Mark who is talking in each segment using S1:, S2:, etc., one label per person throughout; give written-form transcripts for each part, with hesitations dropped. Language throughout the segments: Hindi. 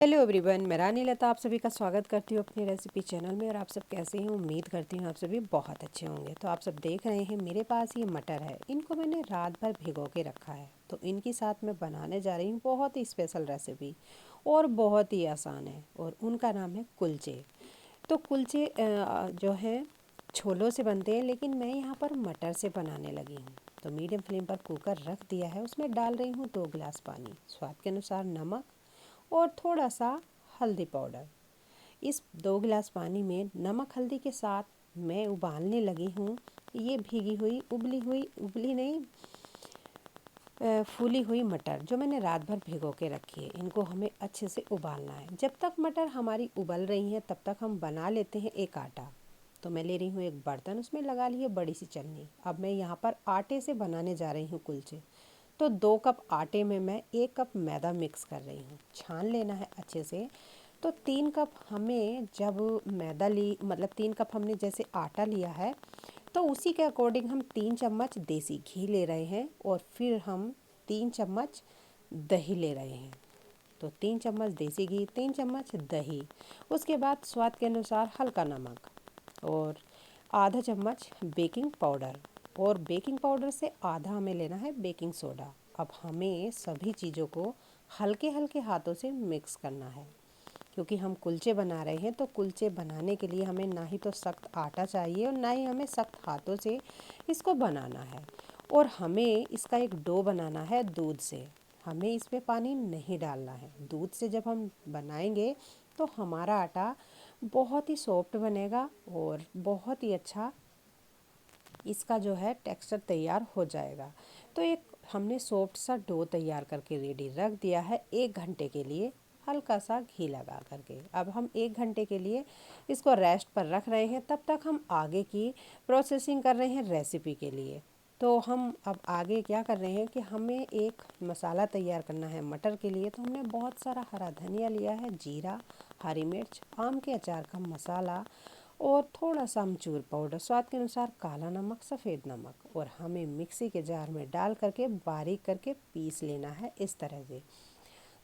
S1: हेलो एवरीवन, मैं रानी लता आप सभी का स्वागत करती हूँ अपनी रेसिपी चैनल में। और आप सब कैसे हैं? उम्मीद करती हूँ आप सभी बहुत अच्छे होंगे। तो आप सब देख रहे हैं मेरे पास ये मटर है, इनको मैंने रात भर भिगो के रखा है। तो इनके साथ मैं बनाने जा रही हूँ बहुत ही स्पेशल रेसिपी और बहुत ही आसान है, और उनका नाम है कुलचे। तो कुलचे जो है छोलों से बनते हैं, लेकिन मैं यहाँ पर मटर से बनाने लगी हूँ। तो मीडियम फ्लेम पर कुकर रख दिया है, उसमें डाल रही हूँ 2 गिलास पानी, स्वाद के अनुसार नमक और थोड़ा सा हल्दी पाउडर। इस 2 गिलास पानी में नमक हल्दी के साथ मैं उबालने लगी हूँ ये भीगी हुई उबली नहीं फूली हुई मटर, जो मैंने रात भर भिगो के रखी है। इनको हमें अच्छे से उबालना है। जब तक मटर हमारी उबल रही हैं तब तक हम बना लेते हैं एक आटा। तो मैं ले रही हूँ एक बर्तन, उसमें लगा ली है बड़ी सी चन्नी। अब मैं यहाँ पर आटे से बनाने जा रही हूँ कुलचे। तो 2 कप आटे में मैं 1 कप मैदा मिक्स कर रही हूँ। छान लेना है अच्छे से। तो 3 कप हमें जब मैदा ली, मतलब 3 कप हमने जैसे आटा लिया है, तो उसी के अकॉर्डिंग हम 3 चम्मच देसी घी ले रहे हैं, और फिर हम 3 चम्मच दही ले रहे हैं। तो 3 चम्मच देसी घी, 3 चम्मच दही, उसके बाद स्वाद के अनुसार हल्का नमक, और आधा चम्मच बेकिंग पाउडर, और बेकिंग पाउडर से आधा हमें लेना है बेकिंग सोडा। अब हमें सभी चीज़ों को हल्के हल्के हाथों से मिक्स करना है, क्योंकि हम कुलचे बना रहे हैं। तो कुलचे बनाने के लिए हमें ना ही तो सख्त आटा चाहिए और ना ही हमें सख्त हाथों से इसको बनाना है। और हमें इसका एक डो बनाना है दूध से। हमें इसमें पानी नहीं डालना है। दूध से जब हम बनाएंगे तो हमारा आटा बहुत ही सॉफ्ट बनेगा और बहुत ही अच्छा इसका जो है टेक्सचर तैयार हो जाएगा। तो एक हमने सॉफ्ट सा डो तैयार करके रेडी रख दिया है 1 घंटे के लिए, हल्का सा घी लगा करके। अब हम 1 घंटे के लिए इसको रेस्ट पर रख रहे हैं। तब तक हम आगे की प्रोसेसिंग कर रहे हैं रेसिपी के लिए। तो हम अब आगे क्या कर रहे हैं कि हमें एक मसाला तैयार करना है मटर के लिए। तो हमने बहुत सारा हरा धनिया लिया है, जीरा, हरी मिर्च, आम के अचार का मसाला, और थोड़ा सा अमचूर पाउडर, स्वाद के अनुसार काला नमक, सफ़ेद नमक, और हमें मिक्सी के जार में डाल करके बारीक करके पीस लेना है इस तरह से।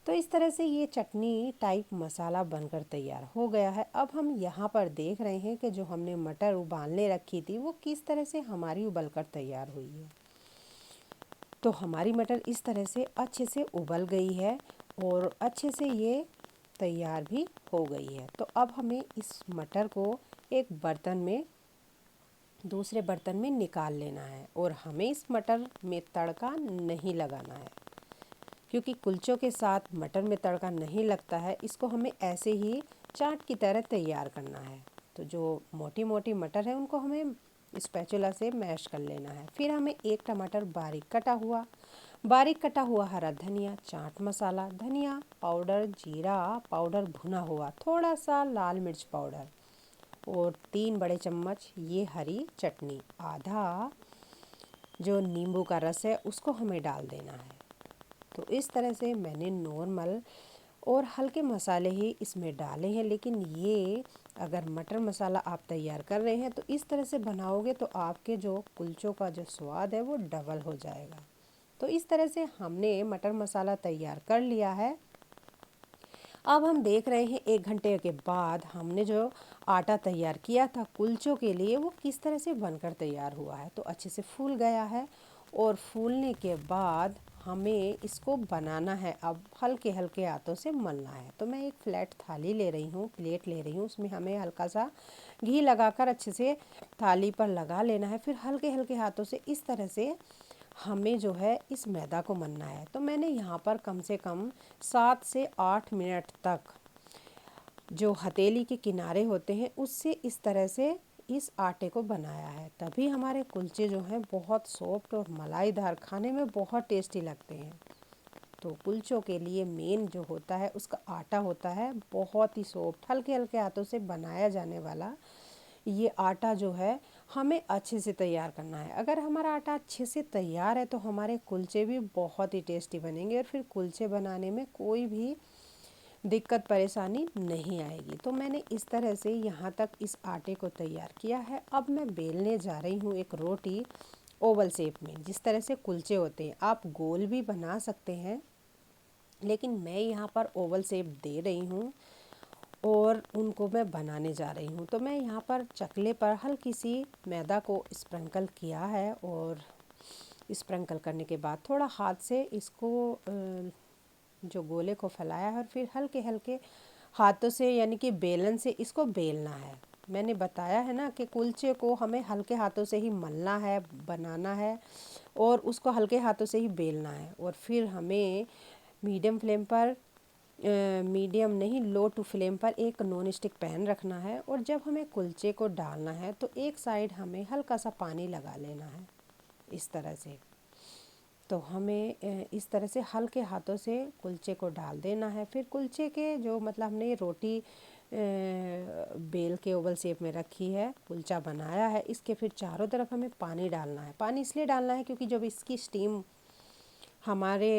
S1: तो इस तरह से ये चटनी टाइप मसाला बनकर तैयार हो गया है। अब हम यहाँ पर देख रहे हैं कि जो हमने मटर उबालने रखी थी वो किस तरह से हमारी उबल कर तैयार हुई है। तो हमारी मटर इस तरह से अच्छे से उबल गई है और अच्छे से ये तैयार भी हो गई है। तो अब हमें इस मटर को एक बर्तन में, दूसरे बर्तन में निकाल लेना है। और हमें इस मटर में तड़का नहीं लगाना है, क्योंकि कुलचों के साथ मटर में तड़का नहीं लगता है। इसको हमें ऐसे ही चाट की तरह तैयार करना है। तो जो मोटी मोटी मटर है उनको हमें स्पैचुला से मैश कर लेना है। फिर हमें 1 टमाटर बारीक कटा हुआ हरा धनिया, चाट मसाला, धनिया पाउडर, जीरा पाउडर भुना हुआ, थोड़ा सा लाल मिर्च पाउडर, और 3 बड़े चम्मच ये हरी चटनी, आधा जो नींबू का रस है उसको हमें डाल देना है। तो इस तरह से मैंने नॉर्मल और हल्के मसाले ही इसमें डाले हैं। लेकिन ये अगर मटर मसाला आप तैयार कर रहे हैं तो इस तरह से बनाओगे तो आपके जो कुलचों का जो स्वाद है वो डबल हो जाएगा। तो इस तरह से हमने मटर मसाला तैयार कर लिया है। अब हम देख रहे हैं 1 घंटे के बाद हमने जो आटा तैयार किया था कुलचों के लिए वो किस तरह से बनकर तैयार हुआ है। तो अच्छे से फूल गया है, और फूलने के बाद हमें इसको बनाना है। अब हल्के हल्के हाथों से मलना है। तो मैं एक फ्लैट थाली ले रही हूँ, प्लेट ले रही हूँ, उसमें हमें हल्का सा घी लगाकर अच्छे से थाली पर लगा लेना है। फिर हल्के हल्के हाथों से इस तरह से हमें जो है इस मैदा को मलना है। तो मैंने यहाँ पर कम से कम 7 से 8 मिनट तक जो हथेली के किनारे होते हैं उससे इस तरह से इस आटे को बनाया है। तभी हमारे कुलचे जो हैं बहुत सॉफ्ट और मलाईदार, खाने में बहुत टेस्टी लगते हैं। तो कुलचों के लिए मेन जो होता है उसका आटा होता है बहुत ही सॉफ्ट, हल्के हल्के हाथों से बनाया जाने वाला। ये आटा जो है हमें अच्छे से तैयार करना है। अगर हमारा आटा अच्छे से तैयार है तो हमारे कुलचे भी बहुत ही टेस्टी बनेंगे, और फिर कुलचे बनाने में कोई भी दिक्कत परेशानी नहीं आएगी। तो मैंने इस तरह से यहाँ तक इस आटे को तैयार किया है। अब मैं बेलने जा रही हूँ एक रोटी ओवल शेप में, जिस तरह से कुलचे होते हैं। आप गोल भी बना सकते हैं, लेकिन मैं यहाँ पर ओवल शेप दे रही हूँ और उनको मैं बनाने जा रही हूँ। तो मैं यहाँ पर चकले पर हल्की सी मैदा को स्प्रिंकल किया है और स्प्रिंकल करने के बाद थोड़ा हाथ से इसको जो गोले को फैलाया है और फिर हल्के हल्के हाथों से यानी कि बेलन से इसको बेलना है। मैंने बताया है ना कि कुलचे को हमें हल्के हाथों से ही मलना है, बनाना है और उसको हल्के हाथों से ही बेलना है। और फिर हमें मीडियम फ्लेम पर मीडियम नहीं लो टू फ्लेम पर एक नॉन स्टिक पैन रखना है और जब हमें कुलचे को डालना है तो एक साइड हमें हल्का सा पानी लगा लेना है इस तरह से। तो हमें इस तरह से हल्के हाथों से कुलचे को डाल देना है। फिर कुलचे के जो मतलब हमने रोटी बेल के ओवल शेप में रखी है, कुलचा बनाया है, इसके फिर चारों तरफ हमें पानी डालना है। पानी इसलिए डालना है क्योंकि जब इसकी स्टीम हमारे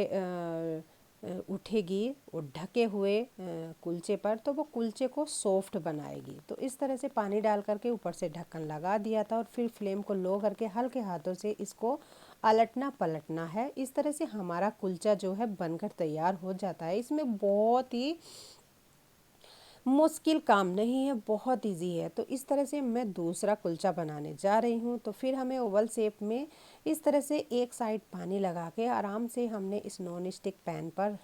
S1: उठेगी और ढके हुए कुलचे पर तो वो कुलचे को सॉफ्ट बनाएगी। तो इस तरह से पानी डाल करके ऊपर से ढक्कन लगा दिया था और फिर फ्लेम को लो करके हल्के हाथों से इसको अलटना पलटना है। इस तरह से हमारा कुलचा जो है बनकर तैयार हो जाता है। इसमें बहुत ही मुश्किल काम नहीं है, बहुत इजी है। तो इस तरह से मैं दूसरा कुलचा बनाने जा रही हूँ। तो फिर हमें ओवल शेप में इस तरह से एक साइड पानी लगा के आराम से हमने इस नॉन स्टिक पैन पर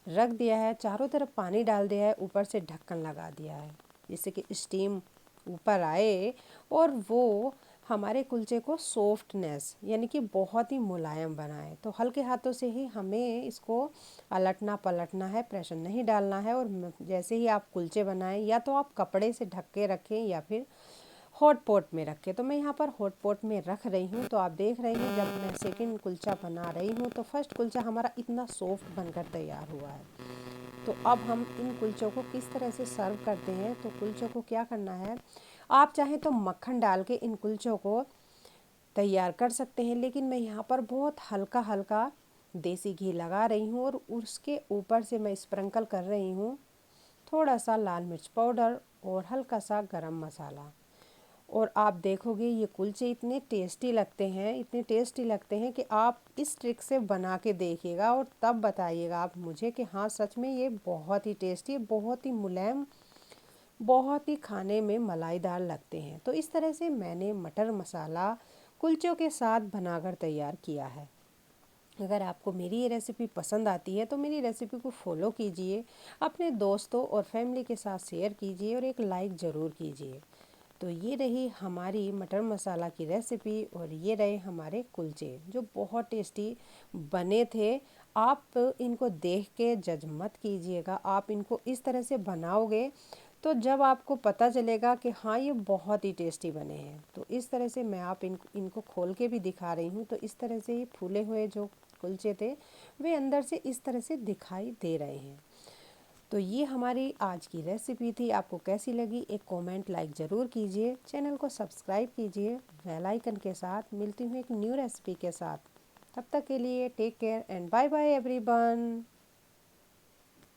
S1: रख दिया है, चारों तरफ पानी डाल दिया है, ऊपर से ढक्कन लगा दिया है जिससे कि स्टीम ऊपर आए और वो हमारे कुलचे को सॉफ्टनेस यानी कि बहुत ही मुलायम बनाए। तो हल्के हाथों से ही हमें इसको अलटना पलटना है, प्रेशर नहीं डालना है। और जैसे ही आप कुलचे बनाएं या तो आप कपड़े से ढक के रखें या फिर हॉट पॉट में रखें। तो मैं यहाँ पर हॉट पॉट में रख रही हूँ। तो आप देख रही हैं जब मैं सेकंड कुलचा बना रही हूँ तो फर्स्ट कुलचा हमारा इतना सॉफ्ट बनकर तैयार हुआ है। तो अब हम इन कुलचों को किस तरह से सर्व करते हैं। तो कुलचों को क्या करना है, आप चाहें तो मक्खन डाल के इन कुलचों को तैयार कर सकते हैं, लेकिन मैं यहाँ पर बहुत हल्का हल्का देसी घी लगा रही हूँ और उसके ऊपर से मैं स्प्रिंकल कर रही हूँ थोड़ा सा लाल मिर्च पाउडर और हल्का सा गरम मसाला। और आप देखोगे ये कुलचे इतने टेस्टी लगते हैं, इतने टेस्टी लगते हैं कि आप इस ट्रिक से बना के देखिएगा और तब बताइएगा आप मुझे कि हाँ सच में ये बहुत ही टेस्टी, बहुत ही मुलायम, बहुत ही खाने में मलाईदार लगते हैं। तो इस तरह से मैंने मटर मसाला कुलचों के साथ बनाकर तैयार किया है। अगर आपको मेरी ये रेसिपी पसंद आती है तो मेरी रेसिपी को फॉलो कीजिए, अपने दोस्तों और फैमिली के साथ शेयर कीजिए और एक लाइक ज़रूर कीजिए। तो ये रही हमारी मटर मसाला की रेसिपी और ये रहे हमारे कुलचे जो बहुत टेस्टी बने थे। आप इनको देख के जज मत कीजिएगा, आप इनको इस तरह से बनाओगे तो जब आपको पता चलेगा कि हाँ ये बहुत ही टेस्टी बने हैं। तो इस तरह से मैं इनको खोल के भी दिखा रही हूँ। तो इस तरह से ये फूले हुए जो कुलचे थे वे अंदर से इस तरह से दिखाई दे रहे हैं। तो ये हमारी आज की रेसिपी थी। आपको कैसी लगी एक कमेंट लाइक ज़रूर कीजिए, चैनल को सब्सक्राइब कीजिए बेल आइकन के साथ। मिलती हूँ एक न्यू रेसिपी के साथ, तब तक के लिए take care and bye bye everyone.